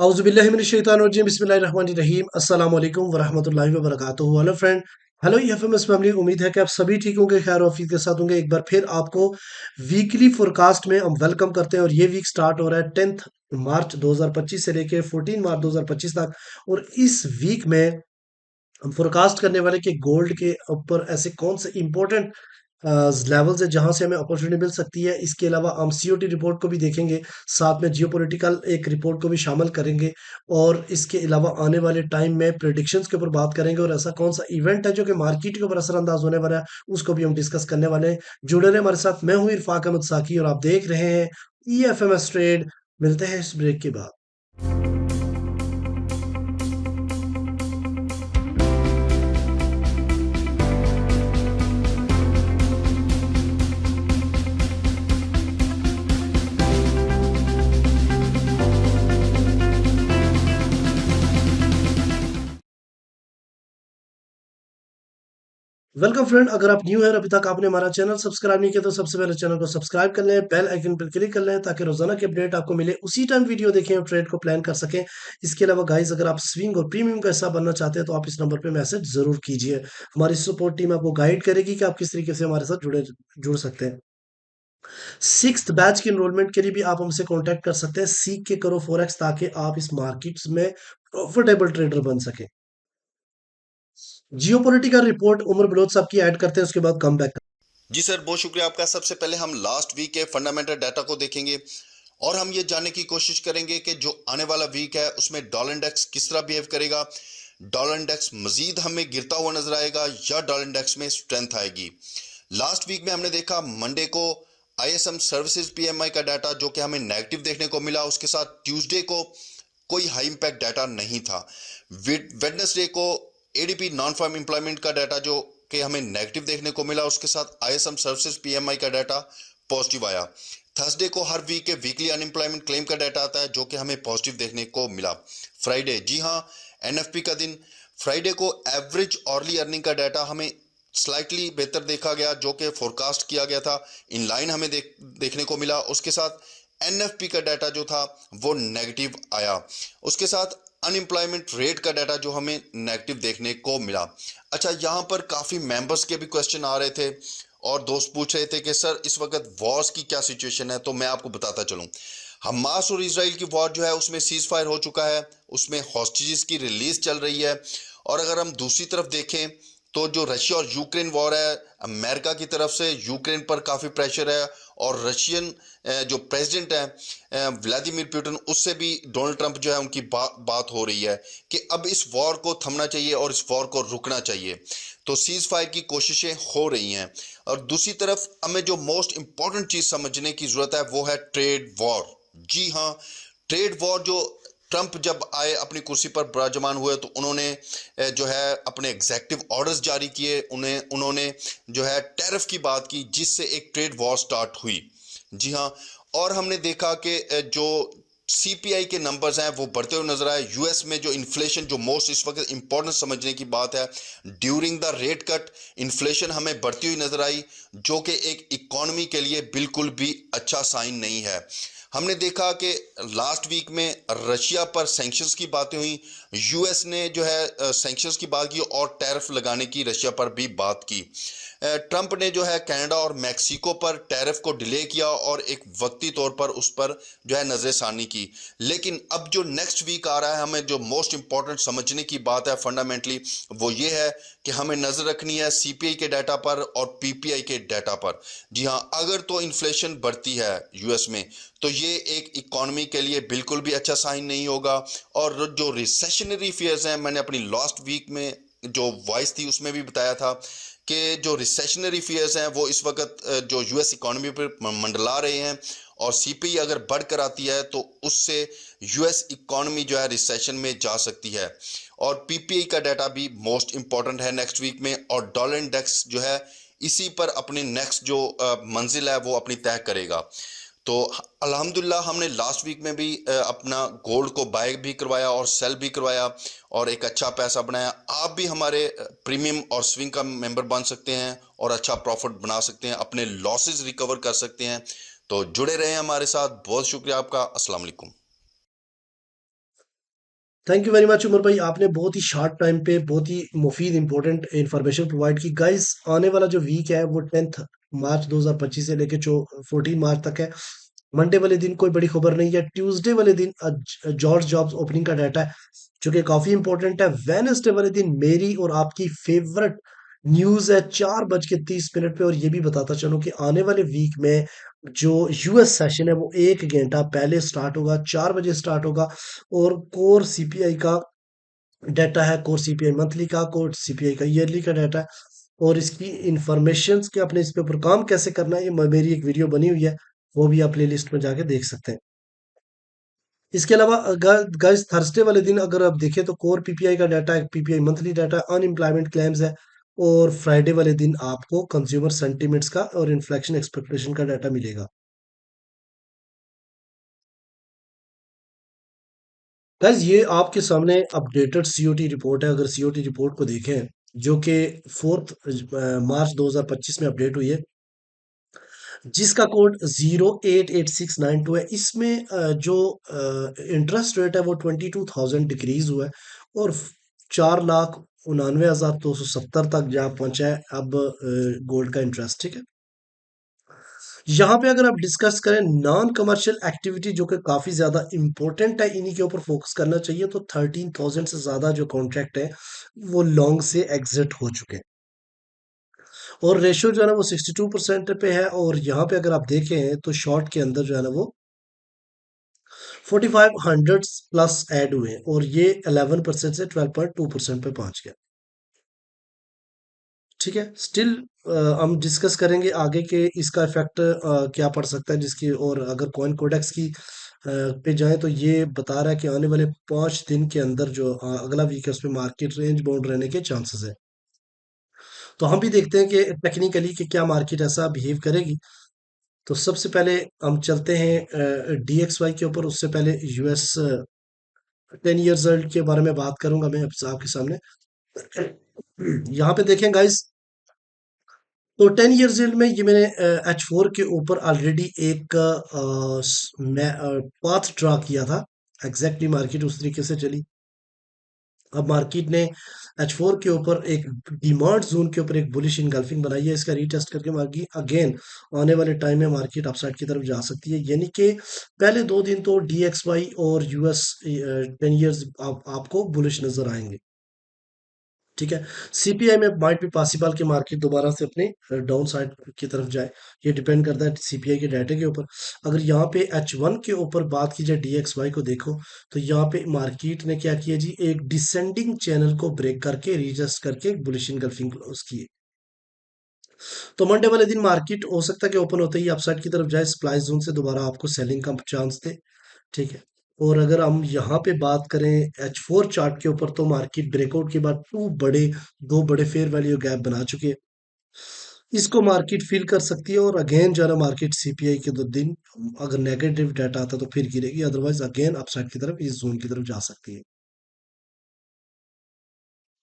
औज़ुबिल्लाहिमिनश्शैतानिर्रजीम बिस्मिल्लाहिर्रहमानिर्रहीम अस्सलाम वालेकुम वरहमतुल्लाहि वबरकातुहू। Hello friend, hello FMS family. उम्मीद है कि आप सभी ठीक होंगे, खैर ऑफिस के साथ होंगे। एक बार फिर आपको वीकली फोरकास्ट में हम वेलकम करते हैं और ये वीक स्टार्ट हो रहा है 10 मार्च 2025 से लेके 14 मार्च 2025 तक। और इस वीक में हम फोरकास्ट करने वाले कि गोल्ड के ऊपर ऐसे कौन से इंपॉर्टेंट लेवल्स है जहां से हमें अपॉर्चुनिटी मिल सकती है। इसके अलावा हम सीओटी रिपोर्ट को भी देखेंगे, साथ में जियोपॉलिटिकल एक रिपोर्ट को भी शामिल करेंगे। और इसके अलावा आने वाले टाइम में प्रेडिक्शंस के ऊपर बात करेंगे और ऐसा कौन सा इवेंट है जो कि मार्केट के ऊपर असरअंदाज होने वाला है, उसको भी हम डिस्कस करने वाले हैं। जुड़े रहे हमारे साथ। मैं हूं इरफाक अहमद साकी और आप देख रहे हैं ईएफएमएस ट्रेड। मिलते हैं इस ब्रेक के बाद। वेलकम फ्रेंड, अगर आप न्यू हैं और अभी तक आपने हमारा चैनल सब्सक्राइब नहीं किया तो सबसे पहले चैनल को सब्सक्राइब कर लें, बेल आइकन पर क्लिक कर लें ताकि रोजाना की अपडेट आपको मिले, उसी टाइम वीडियो देखें और ट्रेड को प्लान कर सकें। इसके अलावा गाइस, अगर आप स्विंग और प्रीमियम का हिस्सा बनना चाहते हैं तो आप इस नंबर पे मैसेज जरूर कीजिए। हमारी सपोर्ट टीम आपको गाइड करेगी कि आप किस तरीके से हमारे साथ जुड़ सकते हैं। सिक्स्थ बैच की एनरोलमेंट के लिए भी आप हमसे कांटेक्ट कर सकते हैं। सीख के करो फॉरेक्स, ताकि आप इस मार्केट्स में प्रॉफिटेबल ट्रेडर बन सके। जियोपॉलिटिकल रिपोर्ट उमर बलोच साहब की ऐड करते हैं, उसके बाद कम बैक। जी सर, बहुत शुक्रिया आपका। सबसे पहले हम लास्ट वीक के फंडामेंटल डाटा को देखेंगे और हम ये जानने की कोशिश करेंगे कि जो आने वाला वीक है उसमें डॉलर इंडेक्स किस तरह बिहेव करेगा। डॉलर इंडेक्स मजीद हमें गिरता हुआ नजर आएगा या डॉलर इंडेक्स में स्ट्रेंथ आएगी। लास्ट वीक में हमने देखा मंडे को आईएसएम सर्विसेज पीएमआई का डाटा जो कि हमें नेगेटिव देखने को मिला। उसके साथ ट्यूसडे को कोई हाई इंपैक्ट डाटा नहीं था। वेडनेसडे को एडीपी नॉन फार्म एम्प्लॉयमेंट का डाटा जो कि हमें नेगेटिव देखने को मिला। उसके साथ आईएसएम सर्विसेज पीएमआई का डाटा पॉजिटिव आया। थर्सडे को हर वीक के वीकली अनएम्प्लॉयमेंट क्लेम का डाटा आता है जो कि हमें पॉजिटिव देखने को मिला। फ्राइडे, जी हाँ, एनएफपी का दिन। फ्राइडे को एवरेज ऑर्ली अर्निंग का डाटा हमें स्लाइटली बेहतर देखा गया जो कि फोरकास्ट किया गया था, इन लाइन हमें देखने को मिला। उसके साथ एनएफपी का डाटा जो था वो नेगेटिव आया। उसके साथ अनएम्प्लॉयमेंट रेट का डाटा जो हमें नेगेटिव देखने को मिला। अच्छा, यहाँ पर काफ़ी मेंबर्स के भी क्वेश्चन आ रहे थे और दोस्त पूछ रहे थे कि सर इस वक्त वॉर्स की क्या सिचुएशन है। तो मैं आपको बताता चलूँ, हमास और इसराइल की वॉर जो है उसमें सीज फायर हो चुका है, उसमें हॉस्टेजेस की रिलीज चल रही है। और अगर हम दूसरी तरफ देखें तो जो रशिया और यूक्रेन वॉर है, अमेरिका की तरफ से यूक्रेन पर काफ़ी प्रेशर है और रशियन जो प्रेसिडेंट है व्लादिमीर पुतिन, उससे भी डोनाल्ड ट्रंप जो है उनकी बात हो रही है कि अब इस वॉर को थमना चाहिए और इस वॉर को रुकना चाहिए। तो सीज फायर की कोशिशें हो रही हैं। और दूसरी तरफ हमें जो मोस्ट इंपॉर्टेंट चीज़ समझने की ज़रूरत है वो है ट्रेड वॉर। जी हाँ, ट्रेड वॉर जो ट्रंप जब आए अपनी कुर्सी पर विराजमान हुए तो उन्होंने जो है अपने एग्जेक्टिव ऑर्डर्स जारी किए, उन्होंने जो है टैरिफ की बात की जिससे एक ट्रेड वॉर स्टार्ट हुई। जी हाँ, और हमने देखा कि जो सीपीआई के नंबर्स हैं वो बढ़ते हुए नजर आए। यूएस में जो इन्फ्लेशन, जो मोस्ट इस वक्त इंपॉर्टेंट समझने की बात है, during the rate cut inflation हमें बढ़ती हुई नजर आई जो कि एक इकॉनमी के लिए बिल्कुल भी अच्छा साइन नहीं है। हमने देखा कि लास्ट वीक में रशिया पर सैंक्शंस की बातें हुई, यूएस ने जो है सैंक्शंस की बात की और टैरिफ लगाने की रशिया पर भी बात की। ट्रंप ने जो है कनाडा और मैक्सिको पर टैरिफ को डिले किया और एक वक्ती तौर पर उस पर जो है नजरसानी की। लेकिन अब जो नेक्स्ट वीक आ रहा है, हमें जो मोस्ट इंपॉर्टेंट समझने की बात है फंडामेंटली वो ये है कि हमें नजर रखनी है सीपीआई के डाटा पर और पीपीआई के डाटा पर। जी हाँ, अगर तो इन्फ्लेशन बढ़ती है यूएस में तो ये एक इकॉनमी के लिए बिल्कुल भी अच्छा साइन नहीं होगा। और जो रिसेशनरी फियर्स हैं, मैंने अपनी लास्ट वीक में जो वॉइस थी उसमें भी बताया था कि जो रिसेशनरी फियर्स हैं वो इस वक्त जो यूएस इकॉनमी पर मंडला रहे हैं और सीपीआई अगर बढ़कर आती है तो उससे यूएस इकॉनमी जो है रिसेशन में जा सकती है। और पीपीआई का डाटा भी मोस्ट इंपॉर्टेंट है नेक्स्ट वीक में। और डॉलर इंडेक्स जो है इसी पर अपनी नेक्स्ट जो मंजिल है वो अपनी तय करेगा। तो अल्हम्दुलिल्लाह हमने लास्ट वीक में भी अपना गोल्ड को बाय भी करवाया और सेल भी करवाया और एक अच्छा पैसा बनाया। आप भी हमारे प्रीमियम और स्विंग का मेंबर बन सकते हैं और अच्छा प्रॉफिट बना सकते हैं, अपने लॉसेस रिकवर कर सकते हैं। तो जुड़े रहें हमारे साथ। बहुत शुक्रिया आपका। अस्सलाम वालेकुम। Thank you very much Umar भाई, आपने बहुत ही शॉर्ट टाइम पे बहुत ही मुफीद इंपॉर्टेंट इंफॉर्मेशन प्रोवाइड की। गाइस आने वाला जो वीक है वो 10 मार्च 2025 से लेके 14 मार्च तक है। मंडे वाले दिन कोई बड़ी खबर नहीं है। ट्यूसडे वाले दिन जॉर्ज जॉब्स ओपनिंग का डाटा है जो कि काफी इंपॉर्टेंट है। वेनसडे वाले दिन मेरी और आपकी फेवरेट न्यूज है 4:30 पे, और ये भी बताता चलूं कि आने वाले वीक में जो यूएस सेशन है वो 1 घंटा पहले स्टार्ट होगा, 4 बजे स्टार्ट होगा। और कोर सीपीआई का डाटा है, कोर सीपीआई मंथली का, कोर सीपीआई का ईयरली का डाटा है। और इसकी इंफॉर्मेशन के अपने इस पे ऊपर काम कैसे करना है, ये मेरी एक वीडियो बनी हुई है, वो भी आप प्ले लिस्ट में जाके देख सकते हैं। इसके अलावा गाइस थर्सडे वाले दिन अगर आप देखें तो कोर पीपीआई का डाटा है, PPI monthly data, unemployment claims है। और फ्राइडे वाले दिन आपको कंज्यूमर सेंटिमेंट्स का और इन्फ्लेक्शन एक्सपेक्टेशन का डाटा मिलेगा। गाइस ये आपके सामने अपडेटेड सीओटी रिपोर्ट है। अगर सीओटी रिपोर्ट को देखें जो कि 4 मार्च 2025 में अपडेट हुई है, जिसका कोड 08869 है। इसमें जो इंटरेस्ट रेट है वो 22,000 डिक्रीज हुआ है, और 4,99,270 तक जा पहुंचा है अब गोल्ड का इंटरेस्ट। ठीक है, यहाँ पे अगर आप डिस्कस करें नॉन कमर्शियल एक्टिविटी जो कि काफी ज्यादा इंपॉर्टेंट है, इन्हीं के ऊपर फोकस करना चाहिए, तो 13,000 से ज्यादा जो कॉन्ट्रैक्ट है वो लॉन्ग से एग्जिट हो चुके हैं। और रेशियो जो है ना वो 62% पे है। और यहाँ पे अगर आप देखें तो शॉर्ट के अंदर जो है ना वो 4500 प्लस ऐड हुए हैं, और ये 11% से 12.2% पे पहुंच गया। ठीक है, स्टिल हम डिस्कस करेंगे आगे के इसका इफेक्ट क्या पड़ सकता है जिसकी। और अगर कॉइन कोडेक्स की पे जाएं तो ये बता रहा है कि आने वाले 5 दिन के अंदर जो अगला वीक है उसमें मार्केट रेंज बाउंड रहने के चांसेस है। तो हम भी देखते हैं कि टेक्निकली कि क्या मार्केट ऐसा बिहेव करेगी। तो सबसे पहले हम चलते हैं डीएक्सवाई के ऊपर। उससे पहले यूएस 10 ईयर्स ओल्ड के बारे में बात करूंगा मैं आपके सामने। यहाँ पे देखें गाइस, तो 10 ईयर्स ओल्ड में ये मैंने H4 के ऊपर ऑलरेडी एक पाथ ड्रा किया था। एग्जैक्टली मार्केट उस तरीके से चली। अब मार्केट ने H4 के ऊपर एक डिमांड जोन के ऊपर एक बुलिश इनगल्फिंग बनाई है। इसका रीटेस्ट करके मार्केट अगेन आने वाले टाइम में मार्केट अपसाइड की तरफ जा सकती है। यानी कि पहले 2 दिन तो DXY और यूएस 10 ईयर्स आपको बुलिश नजर आएंगे। ठीक है, सीपीआई में माइट भी पॉसिबल कि मार्केट दोबारा से अपने डाउन साइड की तरफ जाए। ये डिपेंड करता है सीपीआई के डाटा के ऊपर। अगर यहाँ पे H1 के ऊपर बात की जाए DXY को देखो, तो यहाँ पे मार्केट ने क्या किया जी, एक डिसेंडिंग चैनल को ब्रेक करके रीजस्ट करके एक बुलिश इनगल्फिंग क्लोज की है। तो मंडे वाले दिन मार्केट हो सकता है कि ओपन होते ही अपसाइड की तरफ जाए, सप्लाई जोन से दोबारा आपको सेलिंग का चांस दे। ठीक है, और अगर हम यहाँ पे बात करें H4 चार्ट के ऊपर, तो मार्केट ब्रेकआउट के बाद दो बड़े फेयर वैल्यू गैप बना चुके हैं। इसको मार्केट फील कर सकती है, और अगेन जो है ना मार्केट सीपीआई के 2 दिन अगर नेगेटिव डाटा आता है तो फिर गिरेगी, अदरवाइज अगेन अपसाइड की तरफ इस जोन की तरफ जा सकती है।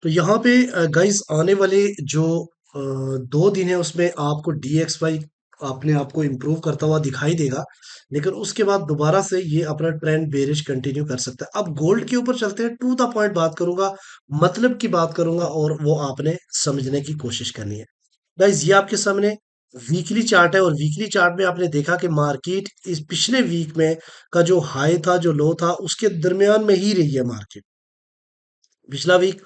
तो यहाँ पे गाइस आने वाले जो 2 दिन है उसमें आपको DXY अपने आप को इम्प्रूव करता हुआ दिखाई देगा, लेकिन उसके बाद दोबारा से ये अपना ट्रेंड बेरिश कंटिन्यू कर सकता है। अब गोल्ड के ऊपर चलते हैं, टू द पॉइंट बात करूंगा, मतलब की बात करूंगा, और वो आपने समझने की कोशिश करनी है। गाइस ये आपके सामने वीकली चार्ट है, और वीकली चार्ट में आपने देखा कि मार्केट इस पिछले वीक में का जो हाई था जो लो था उसके दरमियान में ही रही है मार्केट। पिछला वीक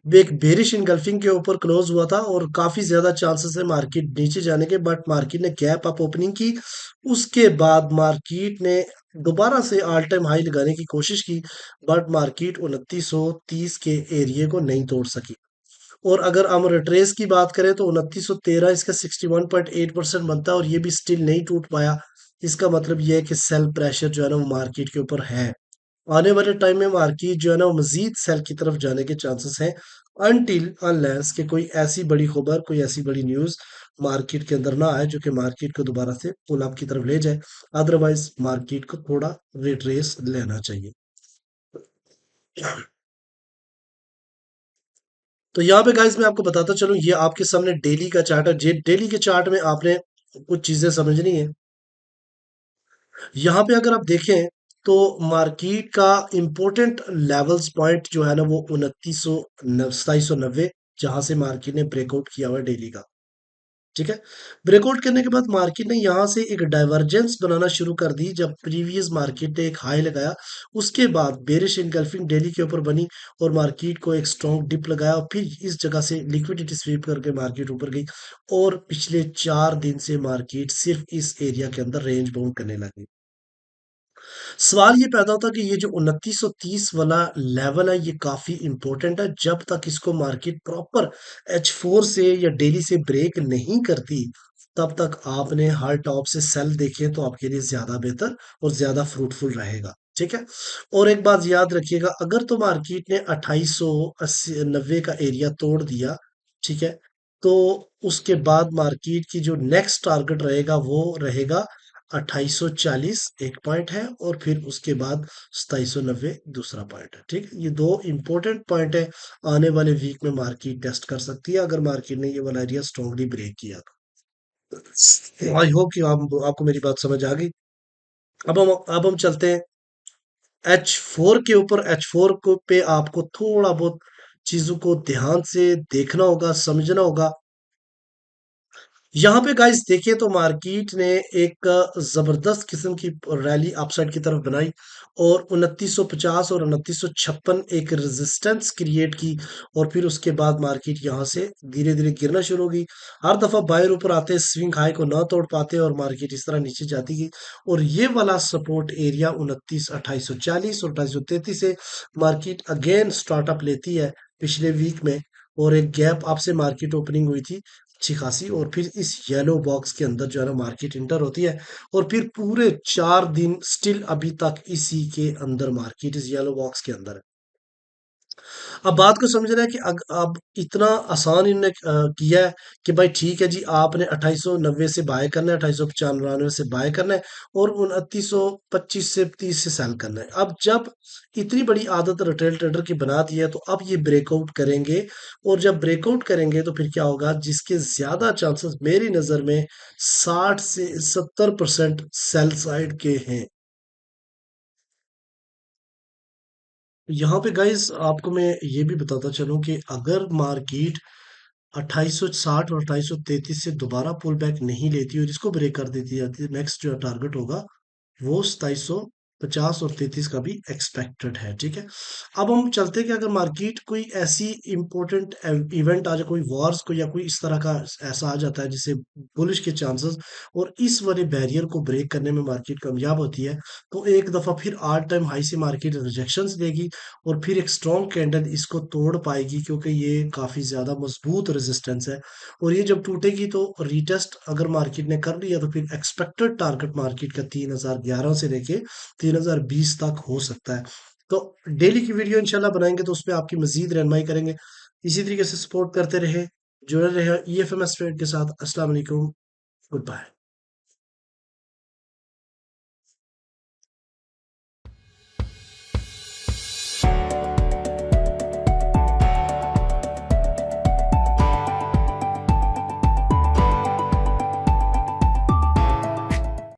भी एक बेरिश इनगल्फिंग के ऊपर क्लोज हुआ था, और काफी ज्यादा चांसेस है मार्केट नीचे जाने के, बट मार्केट ने गैप अप ओपनिंग की। उसके बाद मार्केट ने दोबारा से ऑल टाइम हाई लगाने की कोशिश की, बट मार्केट 2930 के एरिया को नहीं तोड़ सकी। और अगर हम रिट्रेस की बात करें तो 2913 इसका 61.8% बनता है, और ये भी स्टिल नहीं टूट पाया। इसका मतलब ये है कि सेल प्रेशर जो है ना वो मार्केट के ऊपर है। आने वाले टाइम में मार्केट जो है ना वो मजीद सेल की तरफ जाने के चांसेस हैं, अनटिल अनलेस कि कोई ऐसी बड़ी खबर, कोई ऐसी बड़ी न्यूज मार्केट के अंदर ना आए जो कि मार्केट को दोबारा से पुल अप की तरफ ले जाए। अदरवाइज मार्केट को थोड़ा रिट्रेस लेना चाहिए। तो यहाँ पे गाइस मैं आपको बताता चलूं, ये आपके सामने डेली का चार्ट है। डेली के चार्ट में आपने कुछ चीजें समझनी है। यहाँ पे अगर आप देखें तो मार्केट का इंपॉर्टेंट लेवल्स पॉइंट जो है ना वो 2790 जहां से मार्केट ने ब्रेकआउट किया हुआ है डेली का। ठीक है। ब्रेकआउट करने के बाद मार्केट ने यहाँ से एक डाइवर्जेंस बनाना शुरू कर दी जब प्रीवियस मार्केट ने एक हाई लगाया। उसके बाद बेरिश एंगल्फिंग डेली के ऊपर बनी और मार्केट को एक स्ट्रॉन्ग डिप लगाया और फिर इस जगह से लिक्विडिटी स्वीप करके मार्केट ऊपर गई और पिछले 4 दिन से मार्केट सिर्फ इस एरिया के अंदर रेंज बाउंड करने लगी। सवाल ये पैदा होता है कि ये जो 2930 वाला लेवल है ये काफी इंपॉर्टेंट है। जब तक इसको मार्केट प्रॉपर H4 से या डेली से ब्रेक नहीं करती तब तक आपने हर टॉप से सेल देखे तो आपके लिए ज्यादा बेहतर और ज्यादा फ्रूटफुल रहेगा। ठीक है। और एक बात याद रखिएगा, अगर तो मार्केट ने 2880 90 का एरिया तोड़ दिया, ठीक है, तो उसके बाद मार्केट की जो नेक्स्ट टारगेट रहेगा वो रहेगा 2840 एक पॉइंट है और फिर उसके बाद 2790 दूसरा पॉइंट है। ठीक है, ये दो इंपॉर्टेंट पॉइंट है। आने वाले वीक में मार्केट टेस्ट कर सकती है अगर मार्केट ने ये वाला एरिया स्ट्रांगली ब्रेक किया तो। आई होप कि आपको मेरी बात समझ आ गई। अब हम चलते हैं H4 के ऊपर। H4 को पे आपको थोड़ा बहुत चीजों को ध्यान से देखना होगा, समझना होगा। यहाँ पे गाइस देखिए तो मार्केट ने एक जबरदस्त किस्म की रैली अपसाइड की तरफ बनाई और 2950 और 2956 एक रेजिस्टेंस क्रिएट की और फिर उसके बाद मार्केट यहाँ से धीरे धीरे गिरना शुरू हो गई। हर दफा बायर ऊपर आते स्विंग हाई को ना तोड़ पाते और मार्केट इस तरह नीचे जाती गई और ये वाला सपोर्ट एरिया 2840 और 2833 से मार्केट अगेन स्टार्टअप लेती है पिछले वीक में और एक गैप आपसे मार्केट ओपनिंग हुई थी अच्छी खासी और फिर इस येलो बॉक्स के अंदर जो है ना मार्केट इंटर होती है और फिर पूरे 4 दिन स्टिल अभी तक इसी के अंदर मार्केट इस येलो बॉक्स के अंदर है। अब बात को समझ रहे हैं कि अब इतना आसान इन्होंने किया है कि भाई ठीक है जी, आपने 2890 से बाय करना है, 2895 से बाय करना है और 2925 से 30 से सेल करना है। अब जब इतनी बड़ी आदत रिटेल ट्रेडर की बना दी है तो अब ये ब्रेकआउट करेंगे और जब ब्रेकआउट करेंगे तो फिर क्या होगा, जिसके ज्यादा चांसेस मेरी नजर में 60 से 70% सेल साइड के हैं। यहाँ पे गाइस आपको मैं ये भी बताता चलूं कि अगर मार्केट 2860 और 2833 से दोबारा पुल बैक नहीं लेती और इसको ब्रेक कर देती जाती है, नेक्स्ट जो टारगेट होगा वो 2750 और 33 का भी एक्सपेक्टेड है। ठीक है। अब हम चलते हैं कि अगर मार्केट कोई ऐसी इंपॉर्टेंट इवेंट आ जाए, कोई वॉर्स को या कोई इस तरह का ऐसा आ जाता है जिससे बुलिश के चांसेस और इस वाले बैरियर को ब्रेक करने में मार्केट कामयाब होती है तो एक दफा फिर ऑल टाइम हाई से मार्केट रिजेक्शंस देगी और फिर एक स्ट्रॉन्ग कैंडल इसको तोड़ पाएगी क्योंकि ये काफी ज्यादा मजबूत रेजिस्टेंस है। और ये जब टूटेगी तो रीटेस्ट अगर मार्केट ने कर लिया तो फिर एक्सपेक्टेड टारगेट मार्केट का 3011 से लेके 3020 तक हो सकता है। तो डेली की वीडियो इंशाल्लाह बनाएंगे तो उसमें आपकी मजीद रहनमाई करेंगे। इसी तरीके से सपोर्ट करते रहे, जुड़े रहे EFMS ट्रेड के साथ। अस्सलाम वालेकुम, गुड बाय।